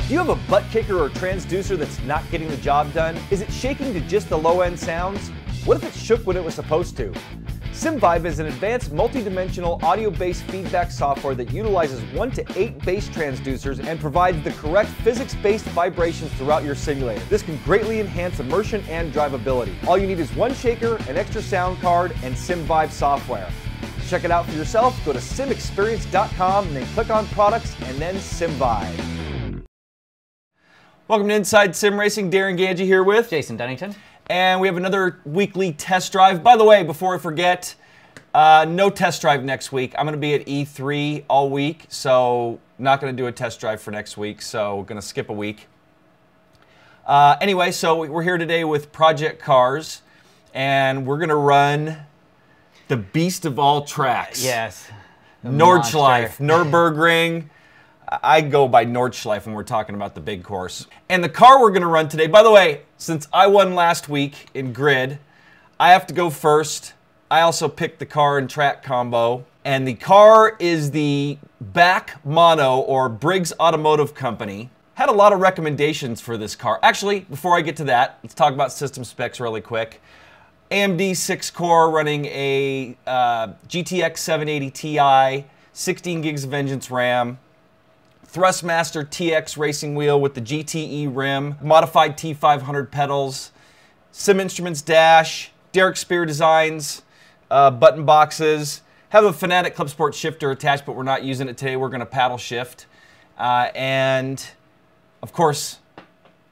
Do you have a butt kicker or transducer that's not getting the job done? Is it shaking to just the low-end sounds? What if it shook when it was supposed to? SimVibe is an advanced multi-dimensional audio-based feedback software that utilizes 1 to 8 bass transducers and provides the correct physics-based vibrations throughout your simulator. This can greatly enhance immersion and drivability. All you need is one shaker, an extra sound card, and SimVibe software. To check it out for yourself, go to SimXperience.com and then click on Products and then SimVibe. Welcome to Inside Sim Racing. Darin Ganji here with Jason Dunnington. And we have another weekly test drive. By the way, before I forget, no test drive next week. I'm going to be at E3 all week, so not going to do a test drive for next week, so going to skip a week. Anyway, so we're here today with Project Cars, and we're going to run the beast of all tracks. Yes. Nordschleife, Nürburgring. I go by Nordschleife when we're talking about the big course. And the car we're going to run today, by the way, since I won last week in GRID, I have to go first. I also picked the car and track combo. And the car is the BAC Mono, or Briggs Automotive Company. Had a lot of recommendations for this car. Actually, before I get to that, let's talk about system specs really quick. AMD 6-core running a GTX 780 Ti, 16 gigs of Vengeance RAM. Thrustmaster TX racing wheel with the GTE rim, modified T500 pedals, SimInstruments dash, Derek Spear designs, button boxes. Have a Fanatic Club Sport shifter attached, but we're not using it today. We're going to paddle shift. And, of course,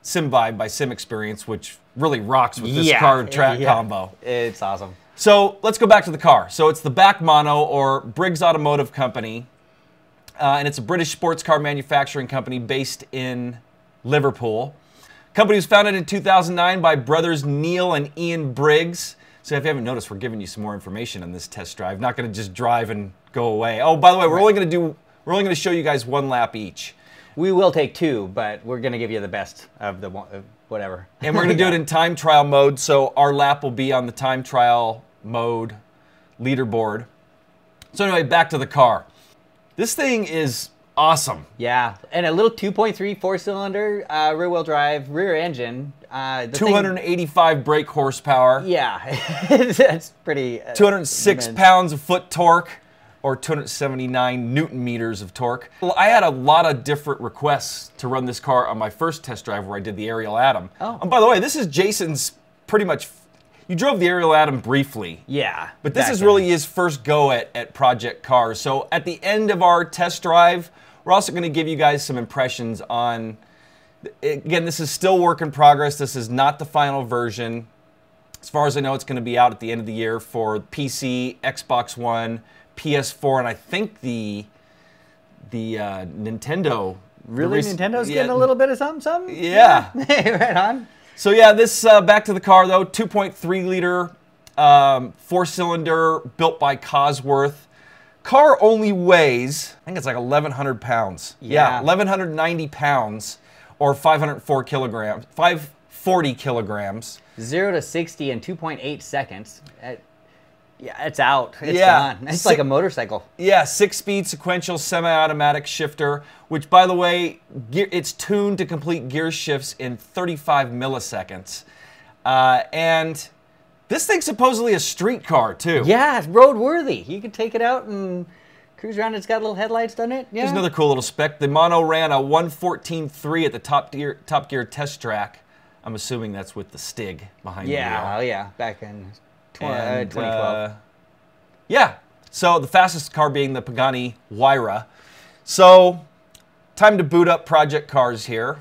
SimVibe by SimXperience, which really rocks with this car track combo. It's awesome. So let's go back to the car. So it's the BAC Mono, or Briggs Automotive Company. And it's a British sports car manufacturing company based in Liverpool. Company was founded in 2009 by brothers Neil and Ian Briggs. So if you haven't noticed, we're giving you some more information on this test drive. Not going to just drive and go away. Oh, by the way, we're only going to show you guys one lap each. We will take two, but we're going to give you the best of the whatever. And we're going to do it in time trial mode. So our lap will be on the time trial mode leaderboard. So anyway, back to the car. This thing is awesome. Yeah, and a little 2.3 4-cylinder rear-wheel drive, rear engine. 285 brake horsepower. Yeah, that's pretty... 206 pounds of foot torque, or 279 Newton meters of torque. Well, I had a lot of different requests to run this car on my first test drive where I did the Ariel Atom. Oh. And by the way, this is Jason's pretty much... You drove the Ariel Atom briefly. Yeah. But this is really his first go at Project Cars. So at the end of our test drive, we're also going to give you guys some impressions on... Again, this is still work in progress. This is not the final version. As far as I know, it's going to be out at the end of the year for PC, Xbox One, PS4, and I think the Nintendo. Really? Nintendo's getting a little bit of something? Yeah. Right on. So yeah, this, back to the car though, 2.3 liter, 4-cylinder, built by Cosworth. Car only weighs, I think it's like 1,100 pounds. Yeah, 1,190 pounds, or 540 kilograms. 0 to 60 in 2.8 seconds. Yeah, it's out. It's gone. It's like a motorcycle. Yeah, 6-speed sequential semi-automatic shifter, which, by the way, it's tuned to complete gear shifts in 35 milliseconds. And this thing's supposedly a street car, too. Yeah, it's roadworthy. You can take it out and cruise around. It's got little headlights, doesn't it? Yeah. Here's another cool little spec. The Mono ran a 1:14.3 at the Top Gear test track. I'm assuming that's with the Stig behind the wheel. Yeah, yeah, back in... 2012. Yeah, so the fastest car being the Pagani Huayra. So, time to boot up Project Cars here.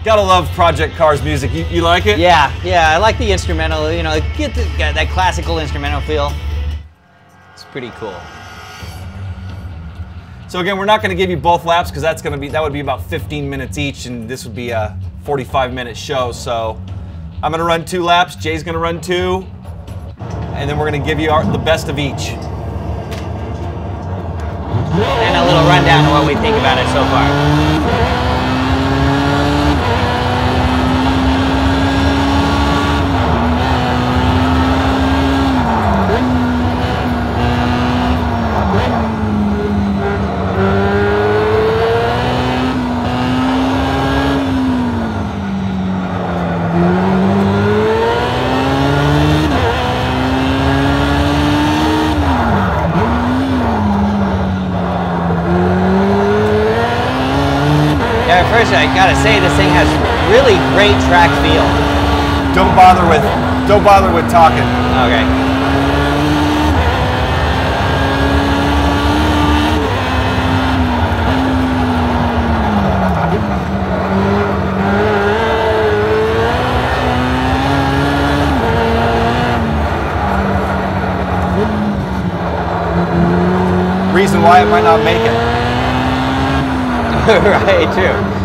Gotta love Project Cars music. You like it? Yeah, I like the instrumental. You know, get that classical instrumental feel. It's pretty cool. So again, we're not going to give you both laps because that would be about 15 minutes each, and this would be a 45-minute show. So, I'm going to run 2 laps. Jay's going to run 2. And then we're going to give you the best of each. And a little rundown of what we think about it so far. gotta say, this thing has really great track feel. Don't bother with talking. Okay. Reason why it might not make it. Right, too.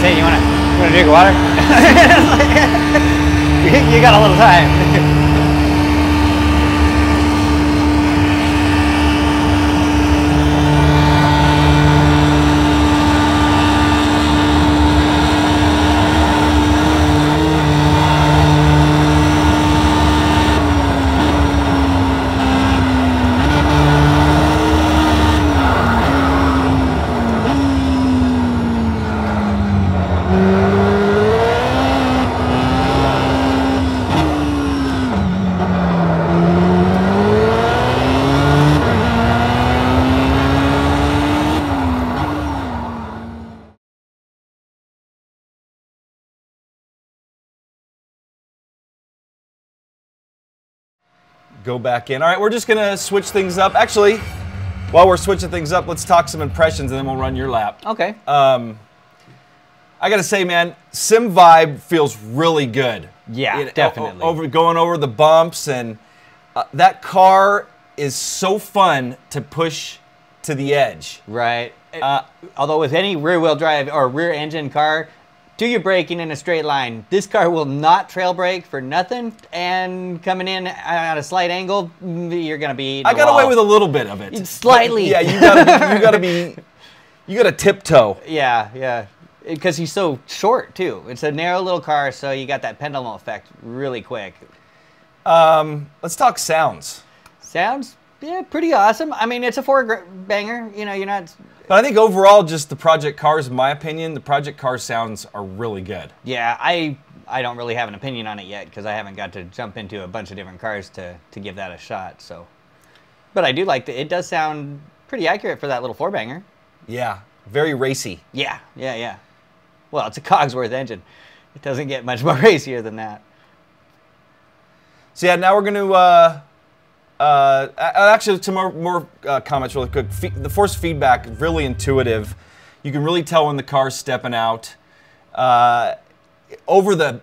say, you wanna drink water? You got a little time. Go back in. All right, we're just gonna switch things up. Actually, while we're switching things up, let's talk some impressions and then we'll run your lap. Okay. I gotta say, man, Sim Vibe feels really good. Yeah, definitely. Going over the bumps, and that car is so fun to push to the edge. Right. Although with any rear-wheel drive or rear-engine car, do your braking in a straight line. This car will not trail brake for nothing, and coming in at a slight angle, you're gonna be. I got away with a little bit of it. Slightly. Yeah, you gotta tiptoe. Yeah. Because he's so short too. It's a narrow little car, so you got that pendulum effect really quick. Let's talk sounds. Sounds, yeah, pretty awesome. I mean, it's a four-banger. You know, you're not. But I think overall, just the Project Cars, in my opinion, the Project Cars sounds are really good. Yeah, I don't really have an opinion on it yet because I haven't got to jump into a bunch of different cars to give that a shot. So, but I do like that. It does sound pretty accurate for that little four-banger. Yeah, very racy. Yeah. Well, it's a Cogsworth engine. It doesn't get much more racier than that. So yeah, now we're going to actually some more comments really quick. The force feedback, really intuitive. You can really tell when the car's stepping out. Over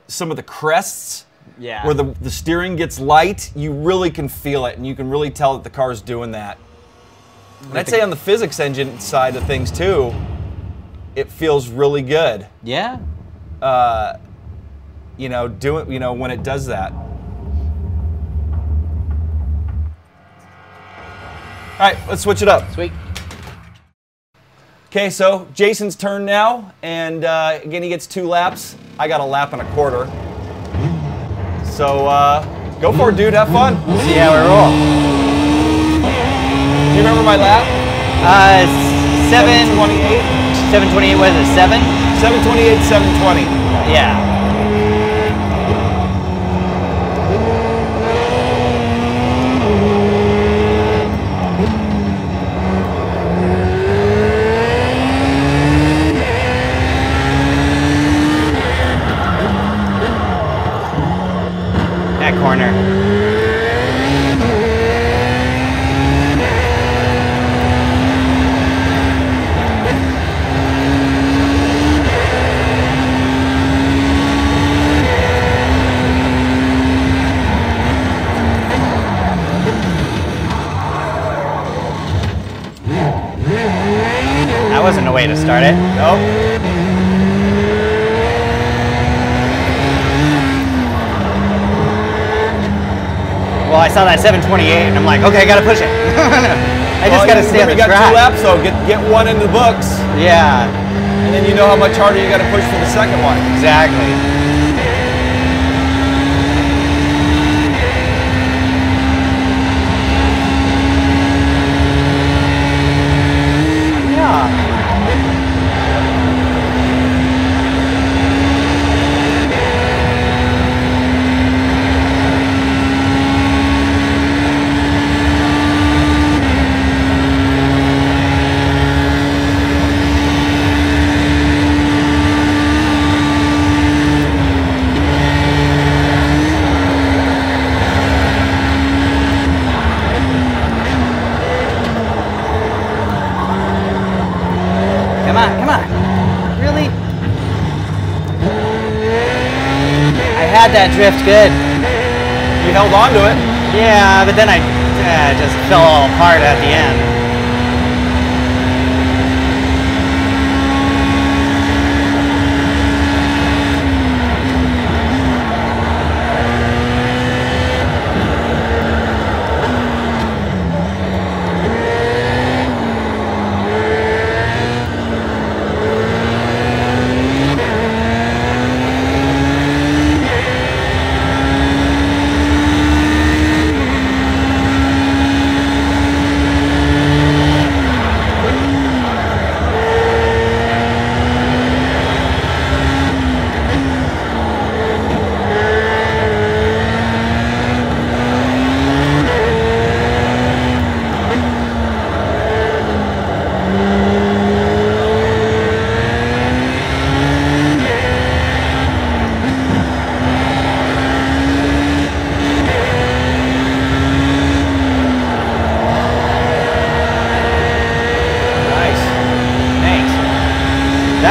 some of the crests, yeah, where the steering gets light, you really can feel it, and you can really tell that the car's doing that. And I'd say on the physics engine side of things too, it feels really good. Yeah. When it does that. All right, let's switch it up. Sweet. Okay, so Jason's turn now, and again, he gets 2 laps. I got a lap and a quarter. So go for it, dude. Have fun. See how we roll. Do you remember my lap? 7:28. 7:28. What is it? 7? 7:28. 7:20. Yeah. Corner. That wasn't a way to start it. Nope. Well, I saw that 7:28, and I'm like, okay, I gotta push it. I just gotta stay on the track. You got 2 laps, so get one in the books. Yeah. And then you know how much harder you gotta push for the second one. Exactly. Yeah. Come on. Really? I had that drift good. You held on to it. Yeah, but then I just fell all apart at the end.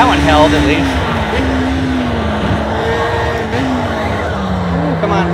one held at least. Ooh, come on.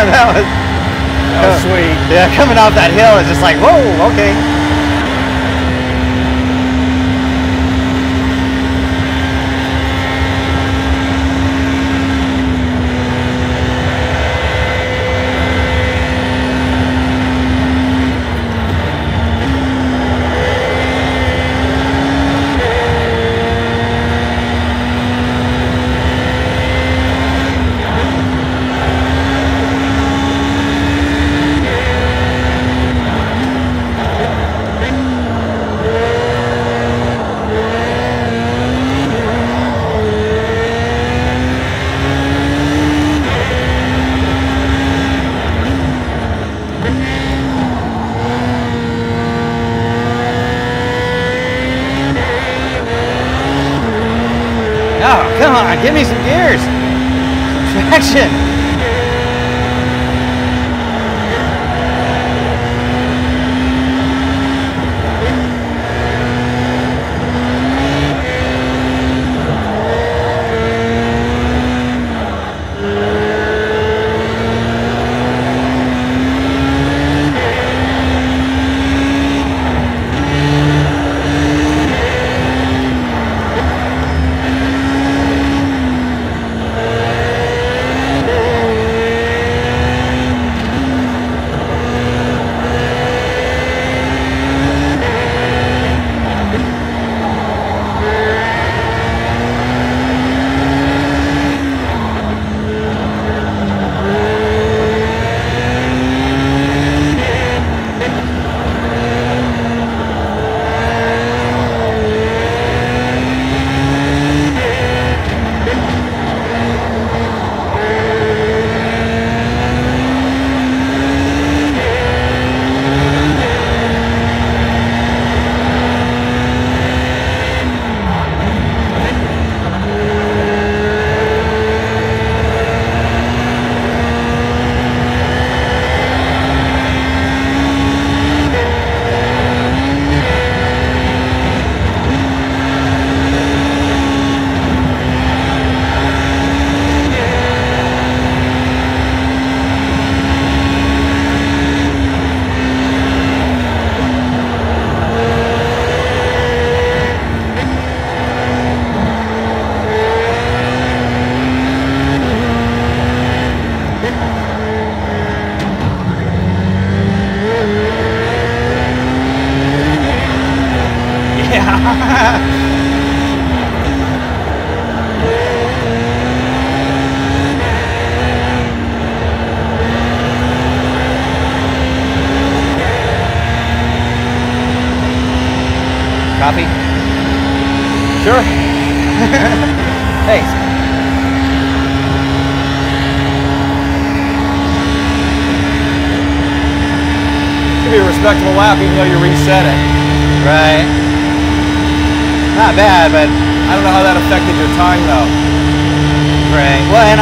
that was sweet. Yeah, coming off that hill is just like, whoa, okay. Oh, come on, give me some gears. Some traction. Copy? Sure. Thanks. Should be a respectable lap even though you reset it. Right. Not bad, but I don't know how that affected your time though. Right. Well, and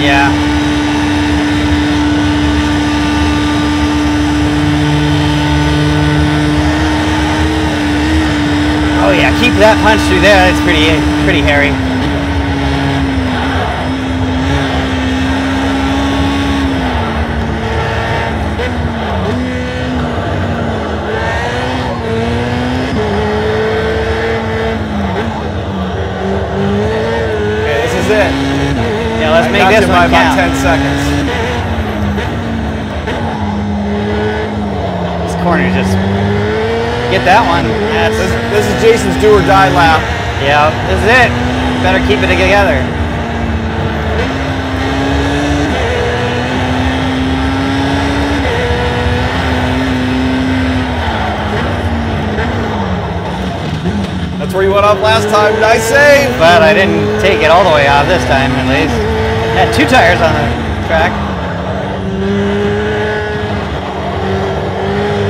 yeah. Oh yeah, keep that punch through there. It's pretty hairy. Okay, this is it. Yeah, let's make this one count. About 10 seconds. It's corners, just get that one. This is Jason's do or die lap. Yeah, this is it. Better keep it together. That's where you went off last time. Nice save. But I didn't take it all the way off this time, at least. Had 2 tires on the track.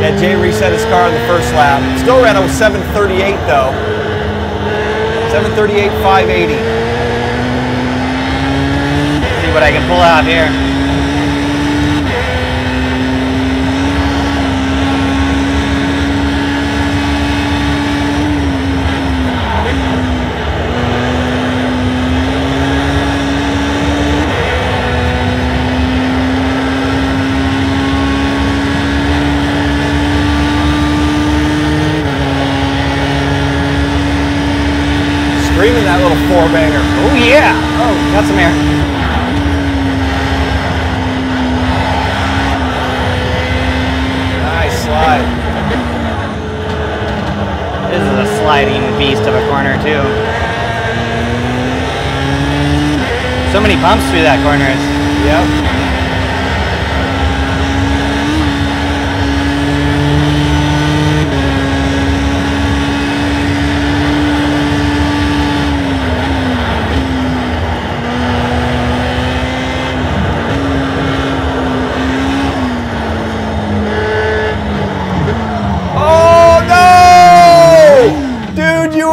Yeah, Jay reset his car in the first lap. Still ran a 7:38 though. 7:38, 580. See what I can pull out here. Screaming that little 4-banger. Oh yeah! Oh, got some air. Nice slide. This is a sliding beast of a corner too. So many bumps through that corner. Yep.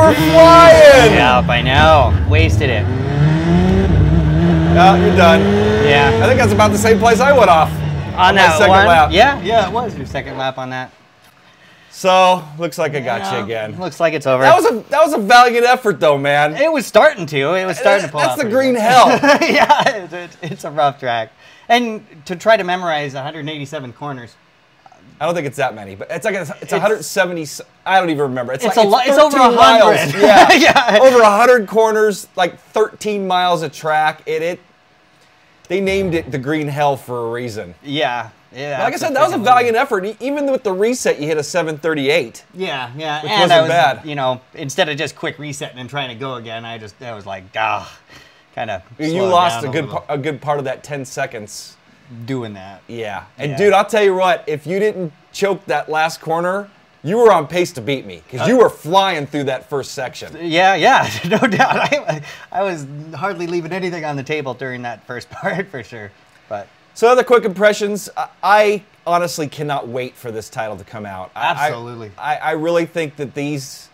Flying! Yep, I know. Wasted it. Oh, you're done. Yeah. I think that's about the same place I went off. On that second one? lap. Yeah, it was your second lap on that. So, looks like I got you again. Looks like it's over. That was a valiant effort though, man. It was starting to. It was starting to pull out. That's the green hell. Yeah, it's a rough track. And to try to memorize 187 corners. I don't think it's that many, but it's 170. I don't even remember. It's over 100 miles. Yeah, yeah. Over 100 corners, like 13 miles of track. They named it the Green Hell for a reason. Yeah, yeah. Like I said, that was a valiant effort. Even with the reset, you hit a 7:38. Yeah, yeah. Which wasn't bad. You know, instead of just quick resetting and trying to go again, I was like, kind of. You lost a good part of that 10 seconds. Doing that. Yeah. And dude, I'll tell you what, if you didn't choke that last corner, you were on pace to beat me because you were flying through that first section. Yeah, no doubt. I was hardly leaving anything on the table during that first part for sure. But so other quick impressions, I honestly cannot wait for this title to come out. Absolutely. I really think that these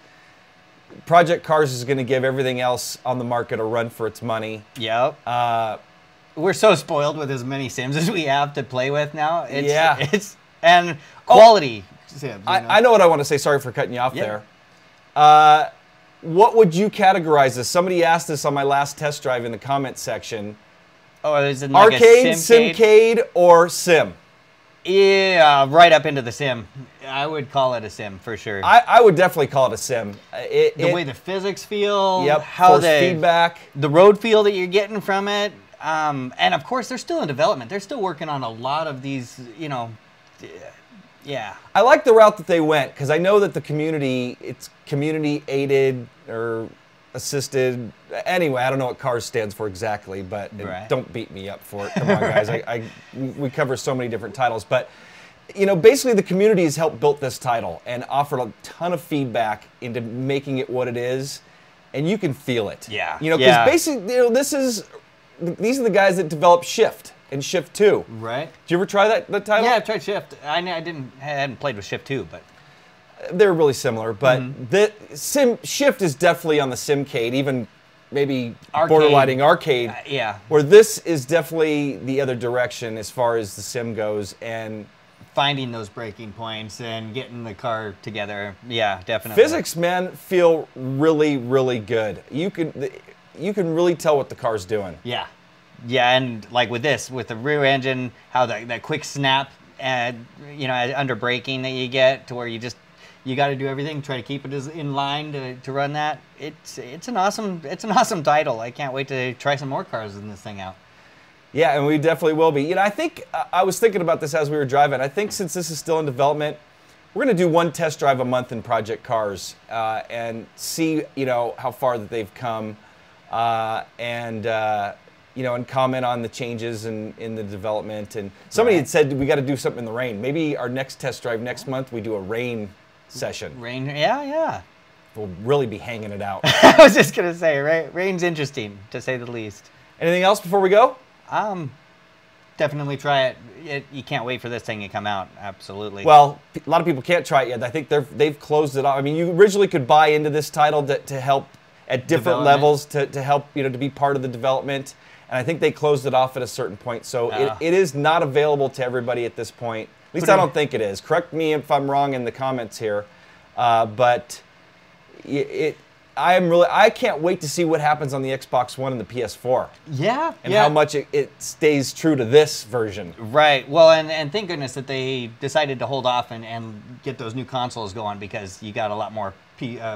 Project Cars is going to give everything else on the market a run for its money. Yep. We're so spoiled with as many sims as we have to play with now. And quality sims. I know what I want to say. Sorry for cutting you off there. What would you categorize this? Somebody asked this on my last test drive in the comment section. Oh, is it like arcade, simcade, or sim? Yeah, right up into the sim. I would call it a sim for sure. I would definitely call it a sim. The way the physics feel. Yep. How the feedback. The road feel that you're getting from it. And of course, they're still in development. They're still working on a lot of these, yeah. I like the route that they went because I know that the community, it's community aided or assisted. Anyway, I don't know what CARS stands for exactly, but don't beat me up for it. Come on, guys. We cover so many different titles, but basically the community has helped build this title and offered a ton of feedback into making it what it is, and you can feel it. Yeah. Because basically, these are the guys that developed Shift and Shift 2. Right. Did you ever try that title? Yeah, I've tried Shift. I hadn't played with Shift 2, but they're really similar. But Shift is definitely on the Simcade, even maybe borderlining arcade. Yeah. Where this is definitely the other direction as far as the sim goes, and finding those breaking points and getting the car together. Yeah, definitely. Physics, man, feel really, really good. You can really tell what the car's doing. Yeah. Yeah, and like with the rear engine, how that quick snap, under braking that you get to where you got to do everything, try to keep it in line to run that. It's an awesome title. I can't wait to try some more cars in this thing out. Yeah, and we definitely will be. I think I was thinking about this as we were driving. I think since this is still in development, we're going to do one test drive a month in Project Cars and see, how far that they've come, and comment on the changes in the development. And somebody had said we got to do something in the rain. Maybe our next test drive next month we do a rain session. Rain, yeah. We'll really be hanging it out. I was just gonna say, rain's interesting to say the least. Anything else before we go? Definitely try it. You can't wait for this thing to come out. Absolutely. Well, a lot of people can't try it yet. I think they've closed it off. I mean, you originally could buy into this title to help at different levels to help to be part of the development, and I think they closed it off at a certain point. So it is not available to everybody at this point. At least I don't think it is. Correct me if I'm wrong in the comments here, but I can't wait to see what happens on the Xbox One and the PS4. Yeah. And how much it stays true to this version. Right. Well, and thank goodness that they decided to hold off and get those new consoles going, because you got a lot more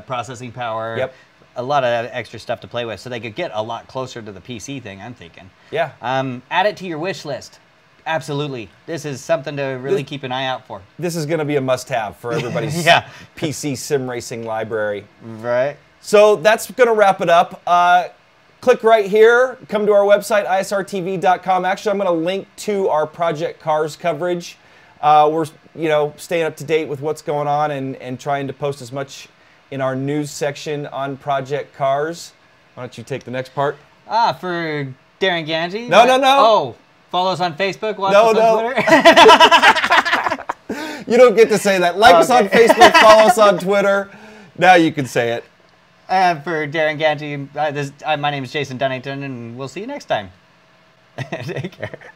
processing power. Yep. A lot of extra stuff to play with, so they could get a lot closer to the PC thing, I'm thinking. Yeah. Add it to your wish list. Absolutely. This is something to really keep an eye out for. This is going to be a must-have for everybody's PC sim racing library. Right. So that's going to wrap it up. Click right here. Come to our website, isrtv.com. Actually, I'm going to link to our Project Cars coverage. We're staying up to date with what's going on and trying to post as much in our news section on Project Cars. Why don't you take the next part? For Darin Ganji? No. Oh, follow us on Facebook, watch us on Twitter? You don't get to say that. Like us on Facebook, follow us on Twitter. Now you can say it. And for Darin Ganji, my name is Jason Dunnington, and we'll see you next time. Take care.